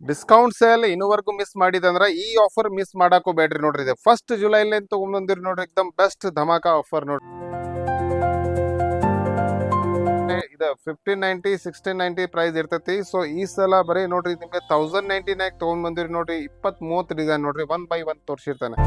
Discount sale ಇನ್ನೂವರೆಗೂ miss ಮಾಡಿದಂದ್ರೆ ಈ offer miss ಮಾಡಾಕೋ ಬೇಡ್ರಿ ನೋಡ್ರಿ. ಇದು ಫಸ್ಟ್ ಜುಲೈಲಿ ತಗೊಂಡ್ಬಂದಿರಿ ನೋಡ್ರಿ, ಎಕ್ದಮ್ ಬೆಸ್ಟ್ ಧಮಾಕ ಆಫರ್ ನೋಡ್ರಿ. ಇದು 1590 1690 ಪ್ರೈಸ್ ಇರ್ತೈತಿ. ಸೊ ಈ ಸಲ ಬರೀ ನೋಡ್ರಿ ನಿಮ್ಗೆ 1099 ತಗೊಂಡ್ ಬಂದಿರಿ ನೋಡ್ರಿ. 20-30 ಡಿಸೈನ್ ನೋಡ್ರಿ, 1 by 1 ತೋರಿಸಿರ್ತಾನೆ.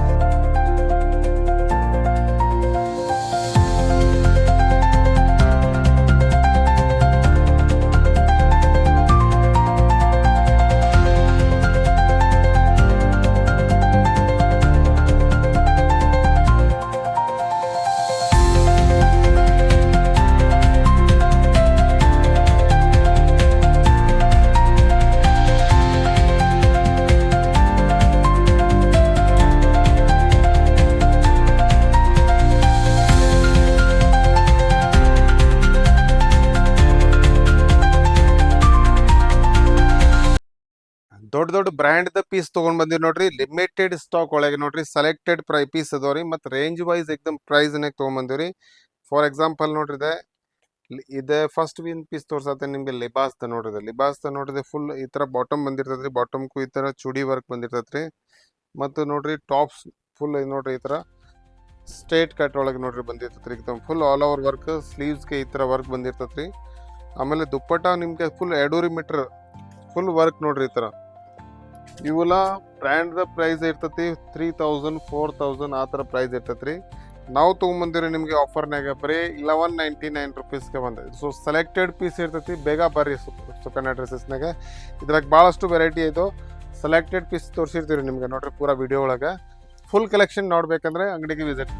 ದೊಡ್ಡ ದೊಡ್ಡ ಬ್ರ್ಯಾಂಡ್ ಪೀಸ್ ತಗೊಂಡ್ ಬಂದಿರಿ ನೋಡ್ರಿ. ಲಿಮಿಟೆಡ್ ಸ್ಟಾಕ್ ಒಳಗೆ ನೋಡ್ರಿ, ಸೆಲೆಕ್ಟೆಡ್ ಪೀಸ್ ಅದಾವ್ರಿ. ಮತ್ತೆ ರೇಂಜ್ ವೈಸ್ ಎಕ್ದಮ್ ಪ್ರೈಸ್ ನಾಗ ತಗೊಂಡ್ಬಂದಿವ್ರಿ. ಫಾರ್ ಎಕ್ಸಾಂಪಲ್ ನೋಡ್ರಿ, ಇದೆ ಫಸ್ಟ್ ವಿನ್ ಪೀಸ್ ತೋರ್ಸತ್ತೆ ನಿಮ್ಗೆ. ಲಿಬಾಸ್ ನೋಡ್ರಿ, ಫುಲ್ ಈ ತರ ಬಾಟಮ್ ಬಂದಿರ್ತೈತ್ರಿ. ಬಾಟಮ್ಗೂ ಈ ತರ ಚೂಡಿ ವರ್ಕ್ ಬಂದಿರ್ತೈತ್ರಿ. ಮತ್ತು ನೋಡ್ರಿ ಟಾಪ್ಸ್ ಫುಲ್ ನೋಡ್ರಿ ಈ ತರ ಸ್ಟ್ರೇಟ್ ಕಟ್ ಒಳಗೆ ನೋಡ್ರಿ ಬಂದಿರ್ತೈತ್ರಿ. ಎಕ್ದಮ್ ಫುಲ್ ಆಲ್ ಓವರ್ ವರ್ಕ್, ಸ್ಲೀವ್ಸ್ಗೆ ಈ ತರ ವರ್ಕ್ ಬಂದಿರ್ತೈತ್ರಿ. ಆಮೇಲೆ ದುಪ್ಪಟ್ಟ ನಿಮ್ಗೆ ಫುಲ್ 2 ಮೀಟರ್ ಫುಲ್ ವರ್ಕ್ ನೋಡ್ರಿ ಈ ತರ. ಇವೆಲ್ಲ ಬ್ರ್ಯಾಂಡ್ ಪ್ರೈಸ್ ಇರ್ತೈತಿ 3000 4000 ಆ ಥರ ಪ್ರೈಸ್ ಇರ್ತೈತ್ರಿ. ನಾವು ತೊಗೊಂಬಂದಿರಿ ನಿಮಗೆ ಆಫರ್ನಾಗ ಬರೀ 1199 ರುಪೀಸ್ಗೆ ಬಂದೈತಿ. ಸೊ ಸೆಲೆಕ್ಟೆಡ್ ಪೀಸ್ ಇರ್ತೈತಿ, ಬೇಗ ಬರ್ರಿ ಸುಕನ್ಯಾ ಡ್ರೆಸ್ಸಸ್ನಾಗ. ಇದ್ರಾಗ ಭಾಳಷ್ಟು ವೆರೈಟಿ ಇದು. ಸೆಲೆಕ್ಟೆಡ್ ಪೀಸ್ ತೋರಿಸಿರ್ತೀವಿ ನಿಮಗೆ ನೋಡ್ರಿ ಪೂರಾ ವಿಡಿಯೋ ಒಳಗೆ. ಫುಲ್ ಕಲೆಕ್ಷನ್ ನೋಡ್ಬೇಕಂದ್ರೆ ಅಂಗಡಿಗೆ ವಿಸಿಟ್